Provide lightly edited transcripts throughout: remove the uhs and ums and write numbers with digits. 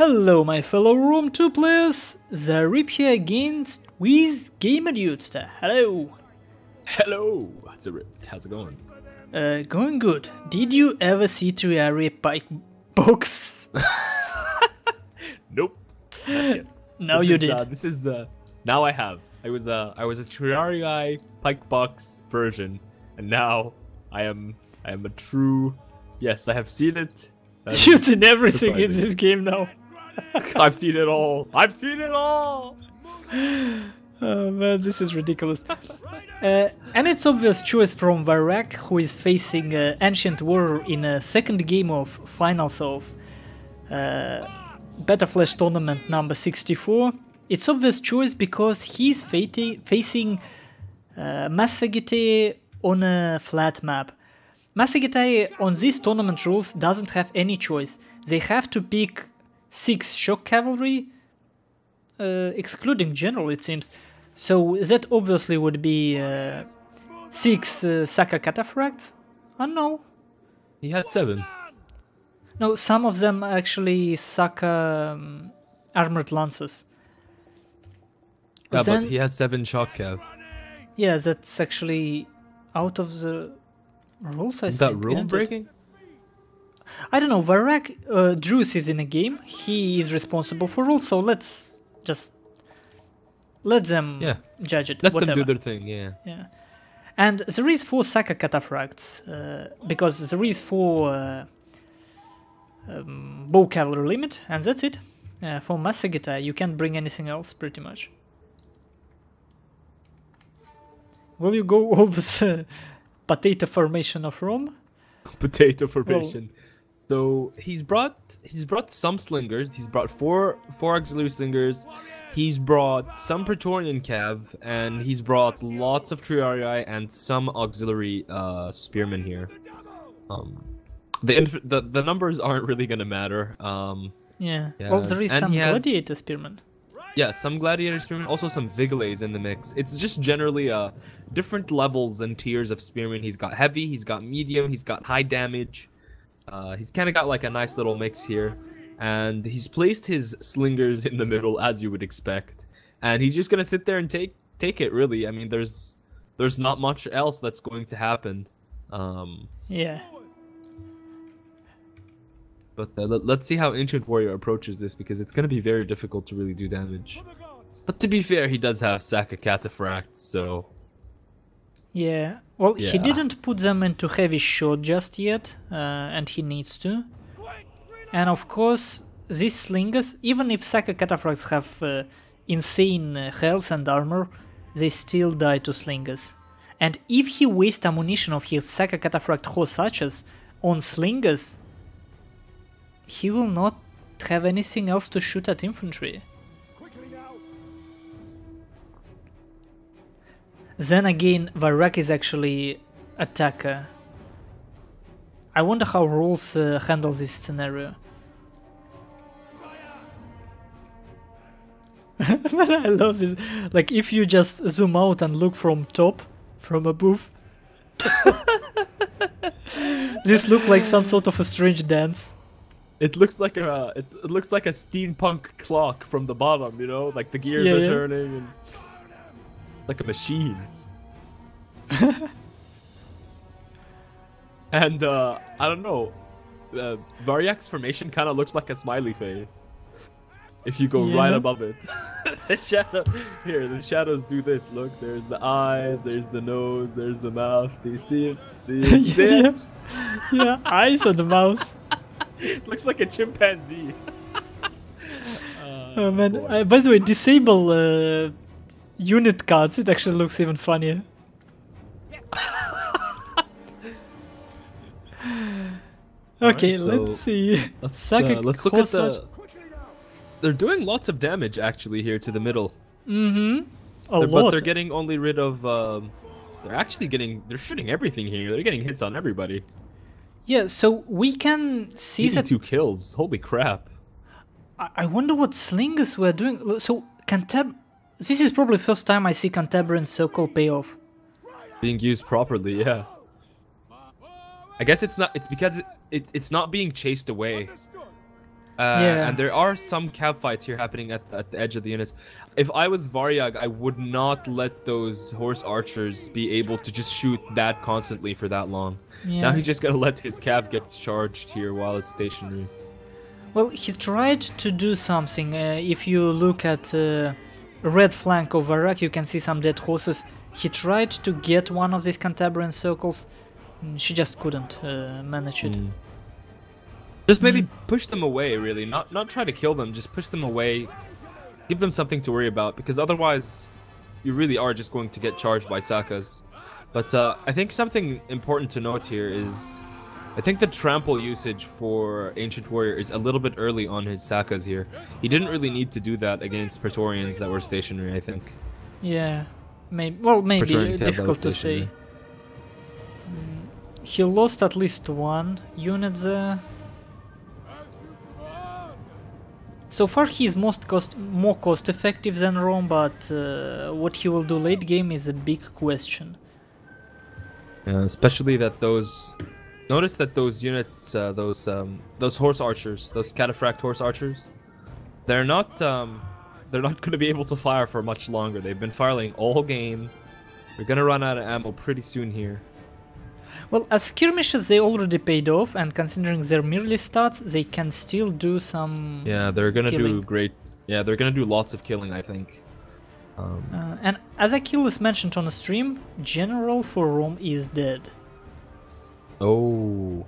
Hello my fellow Room 2 players, Zaript here against with Gamer Dude. Hello! Hello! Zaript, how's it going? Going good. Did you ever see Triaria Pike box? Nope. Not yet. No, you did. Now I have. I was a Triaria Pike box version, and now I am a true. Yes, I have seen it. You've seen everything in this game now. I've seen it all. I've seen it all. Oh man, this is ridiculous. And it's obvious choice from Varyag, who is facing Ancient Warrior in a second game of finals of Beta Flash tournament number 64. It's obvious choice because he's facing Massagetae on a flat map. Massagetae on these tournament rules doesn't have any choice. They have to pick 6 shock cavalry, excluding general it seems. So that obviously would be 6 Saka cataphracts. Oh no. He has 7. No, some of them actually Saka armored lances. Yeah, but he has 7 shock cav. Yeah, that's actually out of the rules, I think. Is that rule breaking? I don't know, Varyag, Druce is in a game, he is responsible for rules, so let's just let them judge it. Let them do their thing, yeah. And there is 4 Saka cataphracts, because there is 4 bow cavalry limit, and that's it. For Massagetae, you can't bring anything else, pretty much. Will you go over the potato formation of Rome? Potato formation. Well, so he's brought some slingers. He's brought four auxiliary slingers. He's brought some Praetorian cav, and he's brought lots of Triarii and some auxiliary spearmen here. The numbers aren't really gonna matter. Yeah. Well, there is some gladiator spearmen. Yeah, some gladiator spearmen, also some Vigilades in the mix. It's just generally different levels and tiers of spearmen. He's got heavy, he's got medium, he's got high damage. He's kind of got like a nice little mix here. And he's placed his slingers in the middle, as you would expect. And he's just going to sit there and take it, really. I mean, there's not much else that's going to happen. Yeah. But let's see how Ancient Warrior approaches this, because it's going to be very difficult to really do damage. But to be fair, he does have Saka cataphracts, so... Yeah, well, he didn't put them into heavy shot just yet, and he needs to. And of course, these slingers, even if Saka cataphracts have insane health and armor, they still die to slingers. And if he wastes ammunition of his Saka cataphract horse archers on slingers, he will not have anything else to shoot at infantry. Then again, Varyag is actually attacker. I wonder how rules handle this scenario. But I love this. Like, if you just zoom out and look from top, from above, this looks like some sort of a strange dance. It looks like a steampunk clock from the bottom, you know, like the gears are turning and like a machine. And I don't know, Varyag's formation kind of looks like a smiley face if you go right above it. The shadows do this. Look, there's the eyes, there's the nose, there's the mouth. Do you see it? Do you see it? Yeah, eyes and the mouth. Looks like a chimpanzee. Oh man, by the way, disable unit cards, it actually looks even funnier. Okay, right, let's see. Let's look at the... They're doing lots of damage actually here to the middle. Mm-hmm. But they're getting only rid of... They're shooting everything here. They're getting hits on everybody. Yeah, so we can see that... 2 kills, holy crap. I wonder what slingers were doing. So, this is probably the first time I see Cantabrian Circle pay off. Being used properly, yeah. I guess it's because it's not being chased away. And there are some cav fights here happening at the edge of the units. If I was Varyag, I would not let those horse archers be able to just shoot that constantly for that long. Yeah. Now he's just gonna let his cav get charged here while it's stationary. Well, he tried to do something. If you look at red flank of Varyag, you can see some dead horses. He tried to get one of these Cantabrian circles. She just couldn't manage it. Just maybe push them away, really. Not try to kill them, just push them away. Give them something to worry about, because otherwise you really are just going to get charged by Sakas. But I think something important to note here is I think the trample usage for Ancient Warrior is a little bit early on his Sakas here. He didn't really need to do that against Praetorians that were stationary, I think. Yeah, maybe difficult to say. He lost at least one unit there. So far he is more cost effective than Rome, but what he will do late game is a big question. Especially that those... Notice that those units, those horse archers, those cataphract horse archers, they're not going to be able to fire for much longer. They've been firing all game. They're going to run out of ammo pretty soon here. Well, as skirmishes they already paid off, and considering their merely stats, they can still do some. Yeah, they're gonna killing. do great. Yeah, they're gonna do lots of killing, I think. And as Achilles mentioned on the stream, General for Rome is dead. Oh.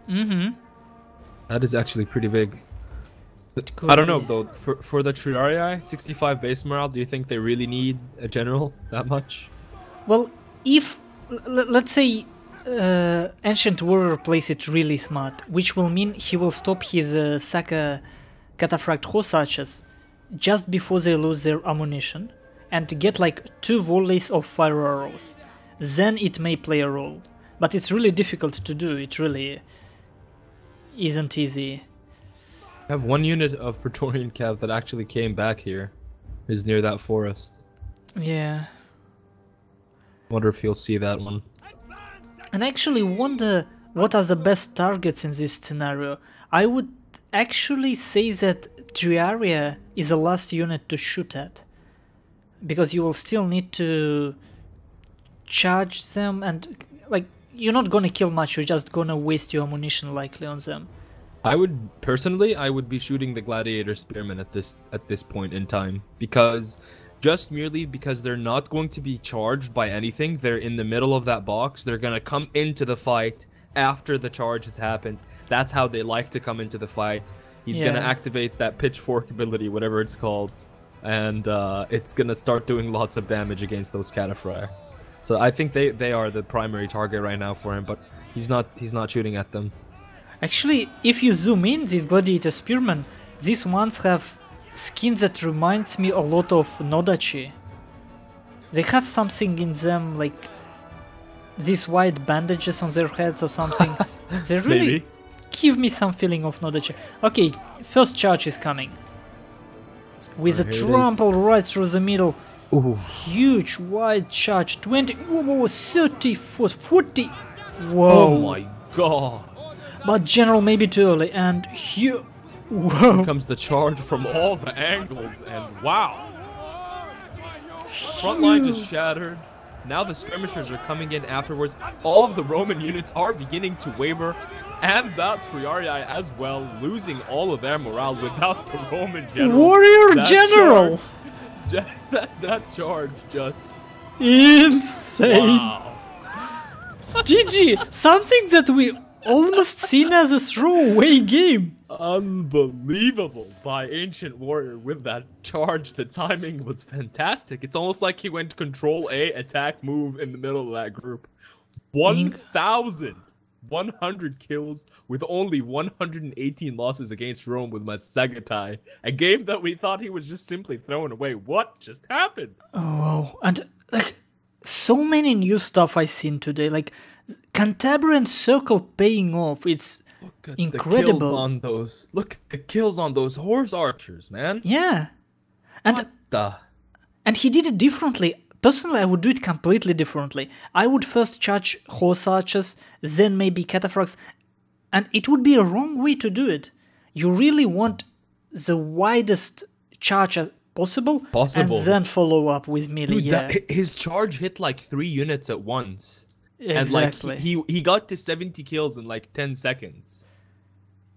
That is actually pretty big. I don't know though. For the Triarii, 65 base morale. Do you think they really need a general that much? Well, if let's say Ancient Warrior plays it really smart, which will mean he will stop his Saka Cataphract horse archers just before they lose their ammunition and get like 2 volleys of fire arrows. Then it may play a role. But it's really difficult to do, it really isn't easy. I have one unit of Praetorian Cav that actually came back here. Is near that forest. Yeah. Wonder if you'll see that one. And I actually wonder what are the best targets in this scenario. I would actually say that Triaria is the last unit to shoot at. Because you will still need to charge them and like you're not gonna kill much, you're just gonna waste your ammunition likely on them. I would be shooting the Gladiator Spearmen at this point in time, because just merely because they're not going to be charged by anything. They're in the middle of that box. They're gonna come into the fight after the charge has happened. That's how they like to come into the fight. He's gonna activate that pitchfork ability, whatever it's called, and it's gonna start doing lots of damage against those cataphracts. So I think they are the primary target right now for him, but he's not shooting at them. Actually, if you zoom in, these Gladiator Spearmen, these ones have skins that reminds me a lot of Nodachi. They have something in them like these white bandages on their heads or something. They really give me some feeling of Nodachi. Okay, first charge is coming. With a trample right through the middle. Ooh. Huge wide charge. 20, whoa, 30, 40. Whoa. Oh my god. But General may be too early, and here... Whoa. Here comes the charge from all the angles, and wow. Front line just shattered. Now the skirmishers are coming in afterwards. All of the Roman units are beginning to waver, and that Triarii as well, losing all of their morale without the Roman general. Warrior General! That charge just... Insane! Wow. GG! Something that we almost seen as a throwaway game. Unbelievable by Ancient Warrior with that charge. The timing was fantastic. It's almost like he went Control A, attack, move in the middle of that group. 1,100 kills with only 118 losses against Rome with Massagetae. A game that we thought he was just simply throwing away. What just happened? Oh, and like so many new stuff I seen today. Like Cantabrian Circle paying off. It's incredible. The kills on those. Look at the kills on those horse archers, man. Yeah, and he did it differently. Personally, I would do it completely differently. I would first charge horse archers, then maybe cataphracts, and it would be a wrong way to do it. you really want the widest charge possible. And then follow up with melee. Dude, his charge hit like 3 units at once. Exactly. And like he got to 70 kills in like 10 seconds.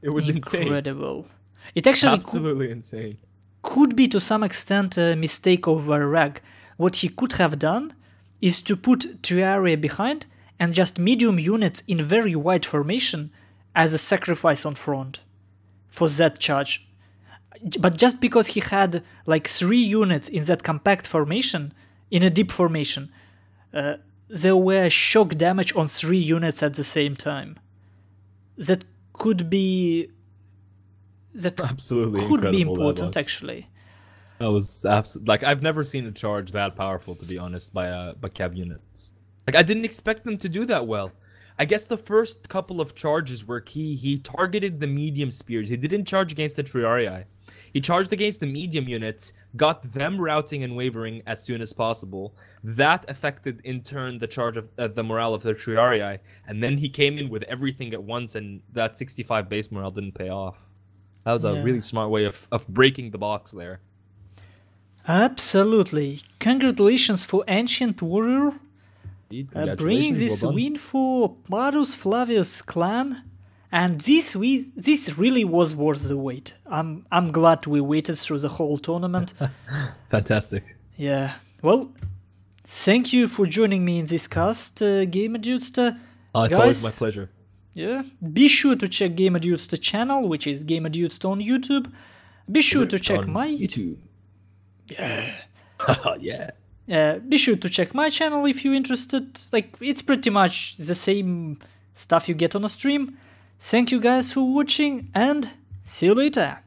It was incredible. It actually absolutely insane. Could be to some extent a mistake of Varyag. What he could have done is to put Triaria behind and just medium units in very wide formation as a sacrifice on front for that charge. But just because he had like 3 units in that compact formation, in a deep formation, there were shock damage on 3 units at the same time. That could be... That absolutely could be important, actually. That was absolutely... Like, I've never seen a charge that powerful, to be honest, by Cav units. Like, I didn't expect them to do that well. I guess the first couple of charges were key. He targeted the medium spears. He didn't charge against the Triarii. He charged against the medium units, got them routing and wavering as soon as possible. That affected, in turn, the charge of the morale of the Triarii. And then he came in with everything at once, and that 65 base morale didn't pay off. That was a really smart way of breaking the box there. Absolutely. Congratulations for Ancient Warrior. Bringing this win for Marus Flavius clan. And this really was worth the wait. I'm glad we waited through the whole tournament. Fantastic. Yeah. Well, thank you for joining me in this cast, GamerDudes. It's guys, always my pleasure. Yeah. Be sure to check GamerDudes' channel, which is GamerDudes on YouTube. Be sure to check my YouTube. Yeah. Yeah. Be sure to check my channel if you're interested. Like, it's pretty much the same stuff you get on a stream. Thank you guys for watching, and see you later.